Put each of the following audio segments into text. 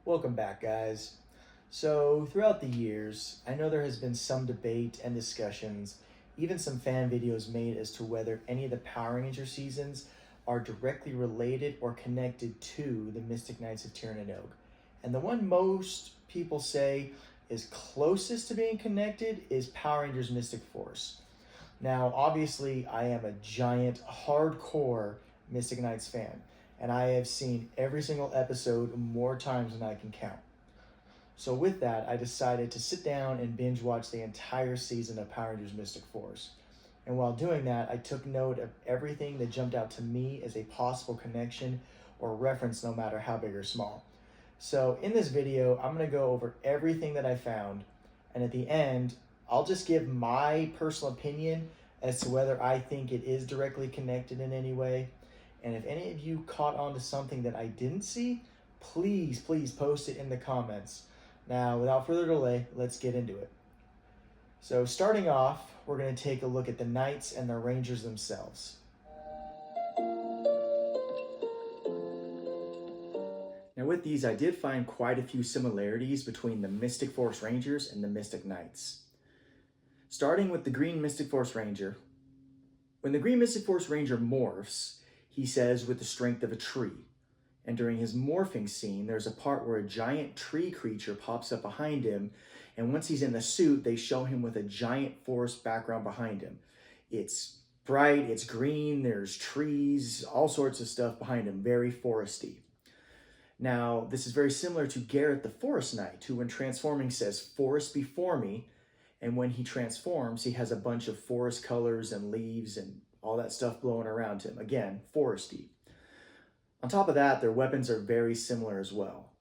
Welcome back, guys. So, throughout the years, I know there has been some debate and discussions, even some fan videos made as to whether any of the Power Ranger seasons are directly related or connected to the Mystic Knights of Tirnanog. And the one most people say is closest to being connected is Power Rangers Mystic Force. Now, obviously, I am a giant, hardcore Mystic Knights fan, and I have seen every single episode more times than I can count. So, with that, I decided to sit down and binge watch the entire season of Power Rangers Mystic Force. And while doing that, I took note of everything that jumped out to me as a possible connection or reference, no matter how big or small. So, in this video, I'm going to go over everything that I found, and at the end, I'll just give my personal opinion as to whether I think it is directly connected in any way. And if any of you caught on to something that I didn't see, please post it in the comments. Now, without further delay, let's get into it. So starting off, we're going to take a look at the Knights and the Rangers themselves. Now with these, I did find quite a few similarities between the Mystic Force Rangers and the Mystic Knights. Starting with the Green Mystic Force Ranger. When the Green Mystic Force Ranger morphs, he says with the strength of a tree. And during his morphing scene, there's a part where a giant tree creature pops up behind him, and once he's in the suit, they show him with a giant forest background behind him. It's bright, it's green, there's trees, all sorts of stuff behind him, very foresty. Now, this is very similar to Garrett the Forest Knight, who when transforming says, "Forest before me," and when he transforms, he has a bunch of forest colors and leaves and all that stuff blowing around him. Again, foresty. On top of that, their weapons are very similar as well.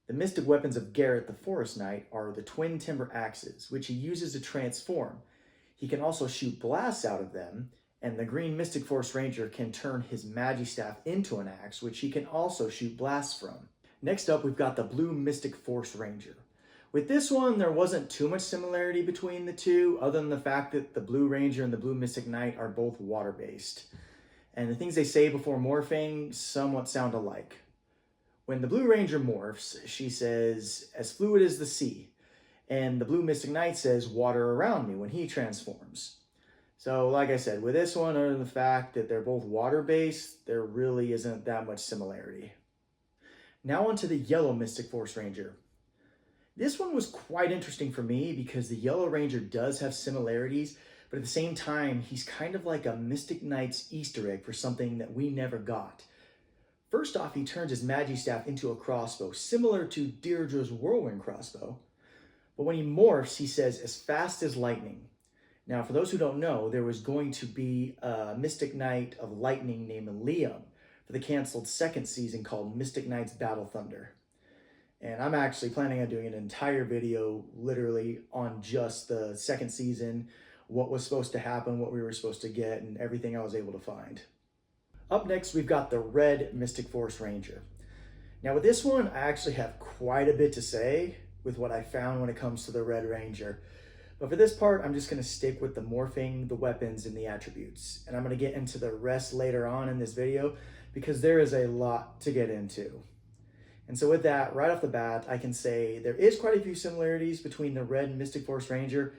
The mystic weapons of Garrett the Forest Knight are the twin timber axes, which he uses to transform. He can also shoot blasts out of them, and the Green Mystic Force Ranger can turn his Magistaff into an axe, which he can also shoot blasts from. Next up, we've got the Blue Mystic Force Ranger. With this one, there wasn't too much similarity between the two, other than the fact that the Blue Ranger and the Blue Mystic Knight are both water-based. And the things they say before morphing somewhat sound alike. When the Blue Ranger morphs, she says, "As fluid as the sea." And the Blue Mystic Knight says, "Water around me," when he transforms. So like I said, with this one, other than the fact that they're both water-based, there really isn't that much similarity. Now onto the Yellow Mystic Force Ranger. This one was quite interesting for me because the Yellow Ranger does have similarities, but at the same time, he's kind of like a Mystic Knight's Easter egg for something that we never got. First off, he turns his Magistaff into a crossbow, similar to Deirdre's whirlwind crossbow. But when he morphs, he says, "as fast as lightning." Now, for those who don't know, there was going to be a Mystic Knight of Lightning named Liam for the canceled second season called Mystic Knights Battle Thunder. And I'm actually planning on doing an entire video literally on just the second season, what was supposed to happen, what we were supposed to get, and everything I was able to find. Up next, we've got the Red Mystic Force Ranger. Now with this one, I actually have quite a bit to say with what I found when it comes to the Red Ranger. But for this part, I'm just going to stick with the morphing, the weapons, and the attributes. And I'm going to get into the rest later on in this video because there is a lot to get into. And so with that, right off the bat, I can say there is quite a few similarities between the Red Mystic Force Ranger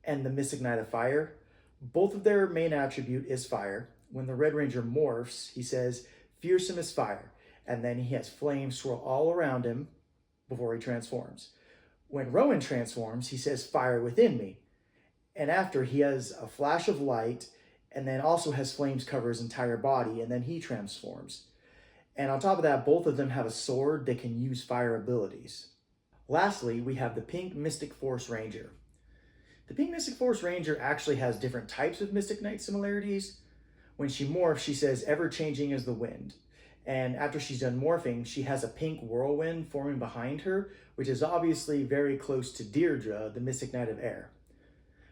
and the Mystic Knight of Fire. Both of their main attribute is fire. When the Red Ranger morphs, he says, "Fearsome as fire," and then he has flames swirl all around him before he transforms. When Rowan transforms, he says, "Fire within me," and after he has a flash of light and then also has flames cover his entire body, and then he transforms. And on top of that, both of them have a sword that can use fire abilities. Lastly, we have the Pink Mystic Force Ranger. The Pink Mystic Force Ranger actually has different types of Mystic Knight similarities. When she morphs, she says, "ever-changing as the wind." And after she's done morphing, she has a pink whirlwind forming behind her, which is obviously very close to Deirdre, the Mystic Knight of Air.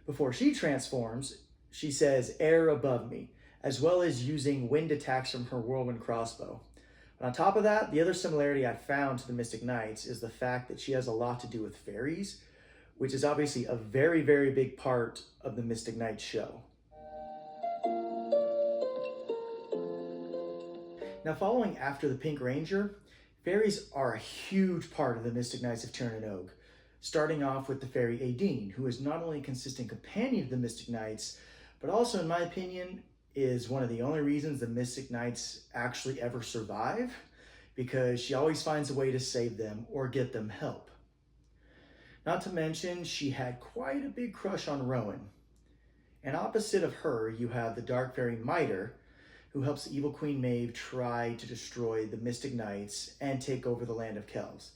Before she transforms, she says, "Air above me," as well as using wind attacks from her whirlwind crossbow. And on top of that, the other similarity I found to the Mystic Knights is the fact that she has a lot to do with fairies, which is obviously a very, very big part of the Mystic Knights show. Now following after the Pink Ranger, Fairies are a huge part of the Mystic Knights of Tir na Og, starting off with the fairy Aideen, who is not only a consistent companion of the Mystic Knights, but also, in my opinion, is one of the only reasons the Mystic Knights actually ever survive, because she always finds a way to save them or get them help. Not to mention, she had quite a big crush on Rowan. And opposite of her, you have the Dark Fairy Mitre, who helps the evil Queen Maeve try to destroy the Mystic Knights and take over the land of Kells.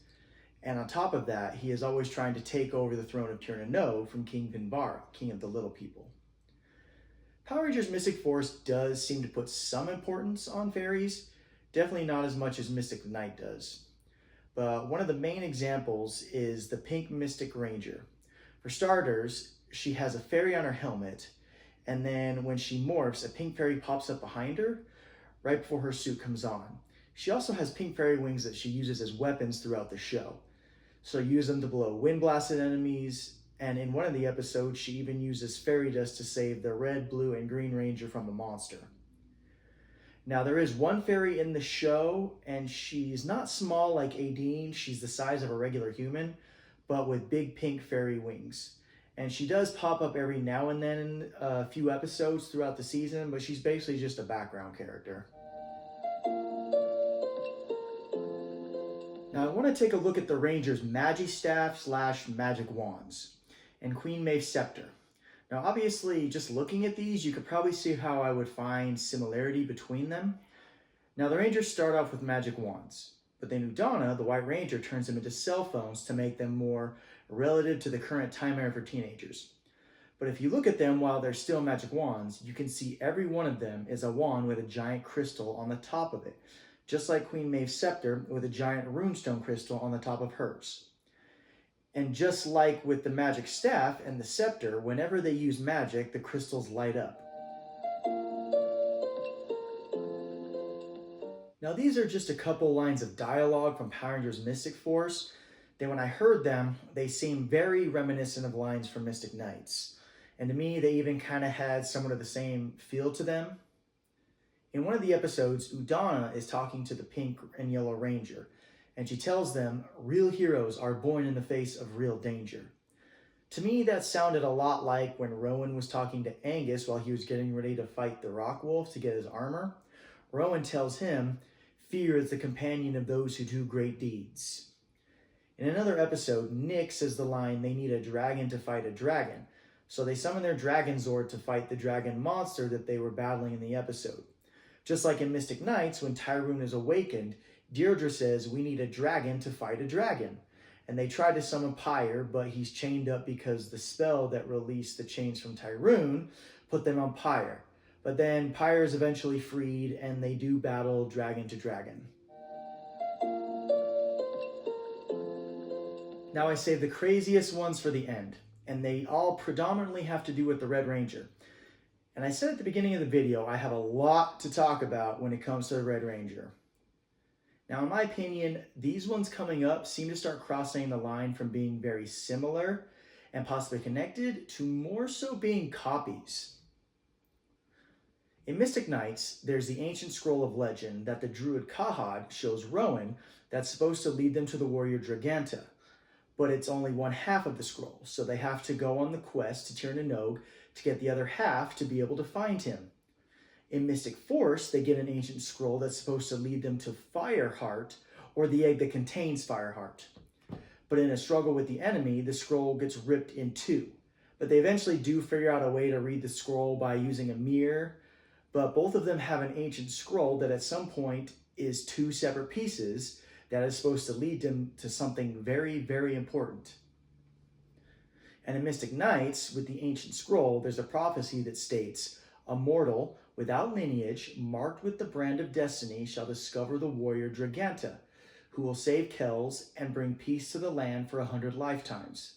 And on top of that, he is always trying to take over the throne of Tir na Og from King Vinbarr, King of the Little People. Power Rangers Mystic Force does seem to put some importance on fairies, definitely not as much as Mystic Knight does. But one of the main examples is the Pink Mystic Ranger. For starters, she has a fairy on her helmet, and then when she morphs, a pink fairy pops up behind her right before her suit comes on. She also has pink fairy wings that she uses as weapons throughout the show. So use them to blow wind-blasted enemies, and in one of the episodes, she even uses fairy dust to save the red, blue, and green ranger from a monster. Now, there is one fairy in the show, and she's not small like Aideen. She's the size of a regular human, but with big pink fairy wings. And she does pop up every now and then in a few episodes throughout the season, but she's basically just a background character. Now I want to take a look at the Ranger's Magistaff / Magic Wands and Queen Maeve's Scepter. Now obviously, just looking at these, you could probably see how I would find similarity between them. Now the Rangers start off with Magic Wands, but then Udana, the White Ranger, turns them into cell phones to make them more relative to the current time era for teenagers. But if you look at them while they're still magic wands, you can see every one of them is a wand with a giant crystal on the top of it, just like Queen Maeve's Scepter with a giant runestone crystal on the top of hers. And just like with the magic staff and the scepter, whenever they use magic, the crystals light up. Now these are just a couple lines of dialogue from Power Rangers Mystic Force. Then when I heard them, they seemed very reminiscent of lines from Mystic Knights. And to me, they even kind of had somewhat of the same feel to them. In one of the episodes, Udana is talking to the Pink and Yellow Ranger, and she tells them, real heroes are born in the face of real danger. To me, that sounded a lot like when Rowan was talking to Angus while he was getting ready to fight the Rock Wolf to get his armor. Rowan tells him, fear is the companion of those who do great deeds. In another episode, Nick says the line, they need a dragon to fight a dragon. So they summon their Dragon Zord to fight the dragon monster that they were battling in the episode. Just like in Mystic Knights, when Tyrone is awakened, Deirdre says, we need a dragon to fight a dragon. And they try to summon Pyre, but he's chained up because the spell that released the chains from Tyrone put them on Pyre. But then Pyre is eventually freed, and they do battle dragon to dragon. Now I saved the craziest ones for the end, and they all predominantly have to do with the Red Ranger. And I said at the beginning of the video, I have a lot to talk about when it comes to the Red Ranger. Now in my opinion, these ones coming up seem to start crossing the line from being very similar and possibly connected to more so being copies. In Mystic Knights, there's the ancient scroll of legend that the druid Kahad shows Rowan that's supposed to lead them to the warrior Draganta. But it's only one half of the scroll, so they have to go on the quest to Tir na Og to get the other half to be able to find him. In Mystic Force, they get an ancient scroll that's supposed to lead them to Fireheart, or the egg that contains Fireheart. But in a struggle with the enemy, the scroll gets ripped in two. But they eventually do figure out a way to read the scroll by using a mirror, but both of them have an ancient scroll that at some point is two separate pieces that is supposed to lead them to something very, very important. And in Mystic Knights, with the ancient scroll, there's a prophecy that states, a mortal without lineage, marked with the brand of destiny, shall discover the warrior Draganta, who will save Kells and bring peace to the land for 100 lifetimes.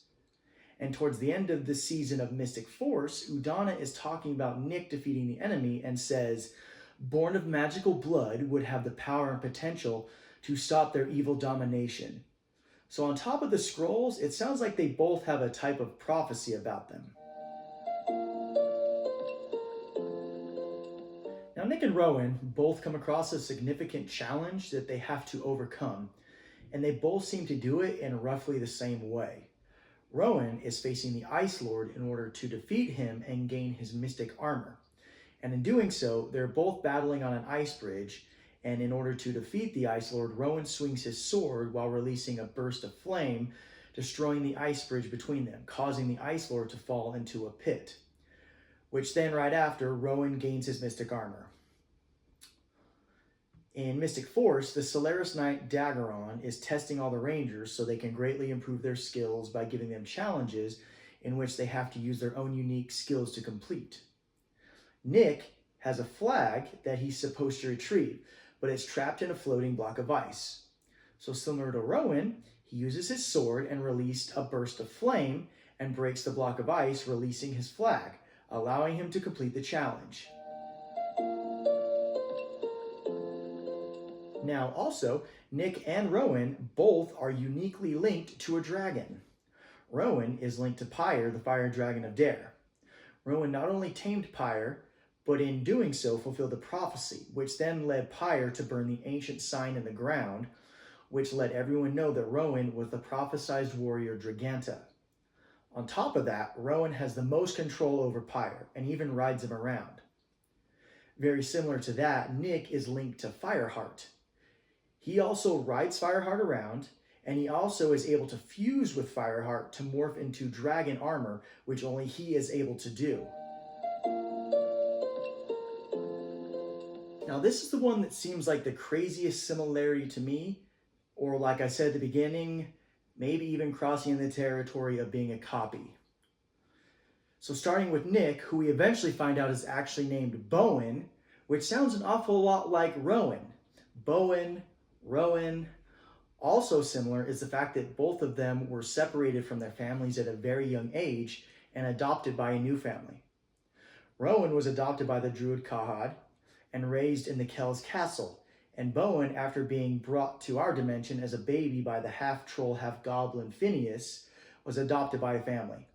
And towards the end of the season of Mystic Force, Udana is talking about Nick defeating the enemy and says, born of magical blood would have the power and potential to stop their evil domination. So on top of the scrolls, it sounds like they both have a type of prophecy about them. Now Nick and Rowan both come across a significant challenge that they have to overcome. and they both seem to do it in roughly the same way. Rowan is facing the Ice Lord in order to defeat him and gain his mystic armor. And in doing so, they're both battling on an ice bridge, and in order to defeat the Ice Lord, Rowan swings his sword while releasing a burst of flame, destroying the ice bridge between them, causing the Ice Lord to fall into a pit. Which then, right after, Rowan gains his mystic armor. In Mystic Force, the Solaris Knight Daggeron is testing all the Rangers so they can greatly improve their skills by giving them challenges in which they have to use their own unique skills to complete. Nick has a flag that he's supposed to retrieve, but it's trapped in a floating block of ice. So similar to Rowan, he uses his sword and released a burst of flame and breaks the block of ice, releasing his flag, allowing him to complete the challenge. Now also, Nick and Rowan both are uniquely linked to a dragon. Rowan is linked to Pyre, the fire dragon of Dare. Rowan not only tamed Pyre, but in doing so fulfilled the prophecy, which then led Pyre to burn the ancient sign in the ground, which let everyone know that Rowan was the prophesized warrior Draganta. On top of that, Rowan has the most control over Pyre, and even rides him around. Very similar to that, Nick is linked to Fireheart. He also rides Fireheart around, and he also is able to fuse with Fireheart to morph into dragon armor, which only he is able to do. Now, this is the one that seems like the craziest similarity to me, or like I said at the beginning, maybe even crossing the territory of being a copy. So starting with Nick, who we eventually find out is actually named Bowen, which sounds an awful lot like Rowan. Bowen, Rowan. Also similar is the fact that both of them were separated from their families at a very young age and adopted by a new family. Rowan was adopted by the Druid Kahad and raised in the Kel's castle, and Bowen, after being brought to our dimension as a baby by the half-troll, half-goblin Phineas, was adopted by a family.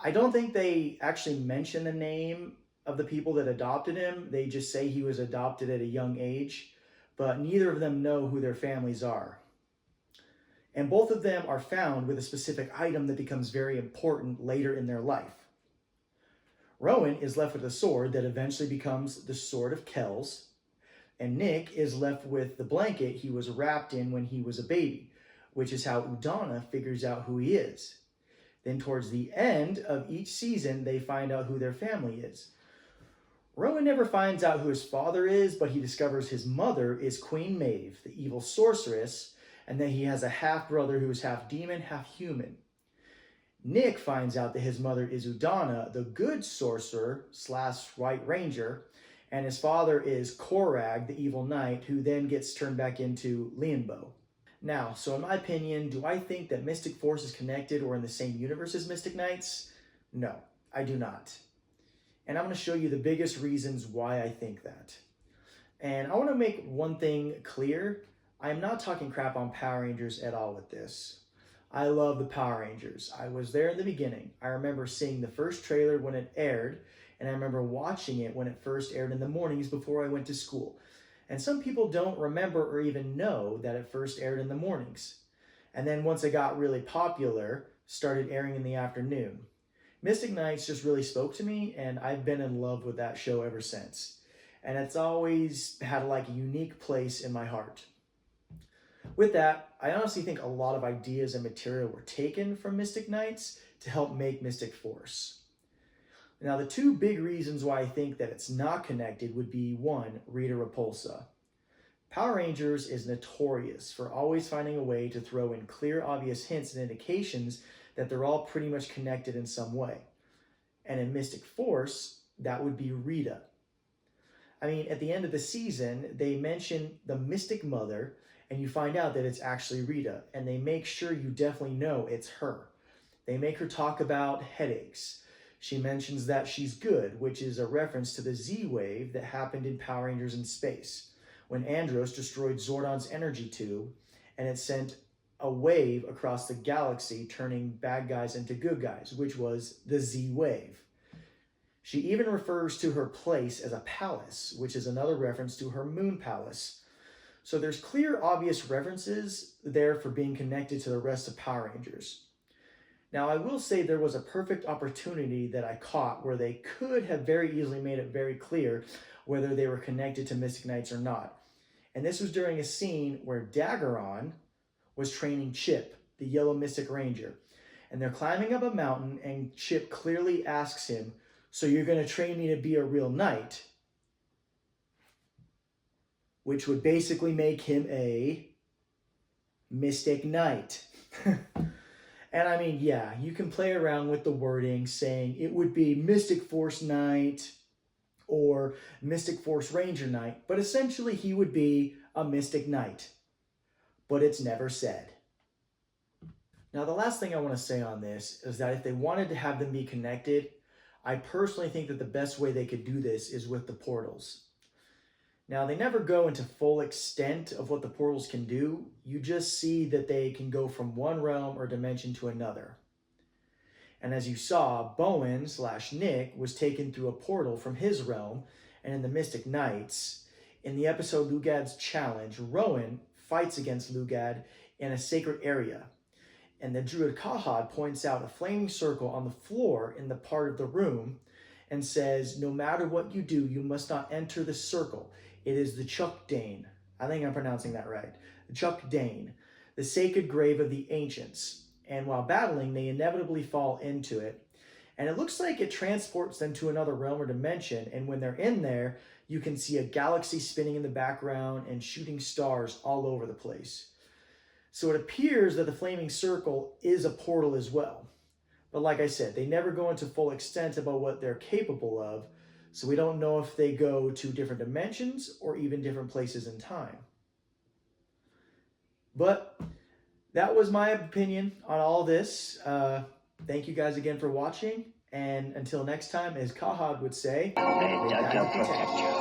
I don't think they actually mention the name of the people that adopted him. They just say he was adopted at a young age, but neither of them know who their families are. And both of them are found with a specific item that becomes very important later in their life. Rowan is left with a sword that eventually becomes the Sword of Kells, and Nick is left with the blanket he was wrapped in when he was a baby, which is how Udana figures out who he is. Then towards the end of each season, they find out who their family is. Rowan never finds out who his father is, but he discovers his mother is Queen Maeve, the evil sorceress, and that he has a half-brother who is half demon, half human. Nick finds out that his mother is Udana, the good sorcerer / White Ranger, and his father is Korag, the evil knight, who then gets turned back into Lianbo. Now, so in my opinion, do I think that Mystic Force is connected or in the same universe as Mystic Knights? No, I do not. And I'm going to show you the biggest reasons why I think that. And I want to make one thing clear. I am not talking crap on Power Rangers at all with this. I love the Power Rangers. I was there in the beginning. I remember seeing the first trailer when it aired, and I remember watching it when it first aired in the mornings before I went to school. And some people don't remember or even know that it first aired in the mornings. And then once it got really popular, started airing in the afternoon. Mystic Knights just really spoke to me, and I've been in love with that show ever since. And it's always had like a unique place in my heart. With that, I honestly think a lot of ideas and material were taken from Mystic Knights to help make Mystic Force. Now, the two big reasons why I think that it's not connected would be, one, Rita Repulsa. Power Rangers is notorious for always finding a way to throw in clear, obvious hints and indications that they're all pretty much connected in some way. And in Mystic Force, that would be Rita. I mean, at the end of the season, they mention the Mystic Mother, and you find out that it's actually Rita, and they make sure you definitely know it's her. They make her talk about headaches. She mentions that she's good, which is a reference to the Z-Wave that happened in Power Rangers in Space, when Andros destroyed Zordon's energy tube, and it sent a wave across the galaxy, turning bad guys into good guys, which was the Z-Wave. She even refers to her place as a palace, which is another reference to her moon palace. So there's clear, obvious references there for being connected to the rest of Power Rangers. Now, I will say there was a perfect opportunity that I caught where they could have very easily made it very clear whether they were connected to Mystic Knights or not. And this was during a scene where Daggeron was training Chip, the Yellow Mystic Ranger. And they're climbing up a mountain, and Chip clearly asks him, "So you're going to train me to be a real knight?" Which would basically make him a Mystic Knight. And I mean, yeah, you can play around with the wording saying it would be Mystic Force Knight or Mystic Force Ranger Knight, but essentially he would be a Mystic Knight. But it's never said. Now, the last thing I want to say on this is that if they wanted to have them be connected, I personally think that the best way they could do this is with the portals. Now, they never go into full extent of what the portals can do. You just see that they can go from one realm or dimension to another. And as you saw, Bowen/Nick was taken through a portal from his realm, and in the Mystic Knights, in the episode Lugad's Challenge, Rowan fights against Lugad in a sacred area. And the Druid Kahad points out a flaming circle on the floor in the part of the room and says, "No matter what you do, you must not enter the circle. It is the Chukdane." I think I'm pronouncing that right. The Chukdane, the sacred grave of the ancients. And while battling, they inevitably fall into it. And it looks like it transports them to another realm or dimension. And when they're in there, you can see a galaxy spinning in the background and shooting stars all over the place. So it appears that the flaming circle is a portal as well. But like I said, they never go into full extent about what they're capable of. So we don't know if they go to different dimensions or even different places in time. But that was my opinion on all this. Thank you guys again for watching. And until next time, as Kahad would say, may God protect you.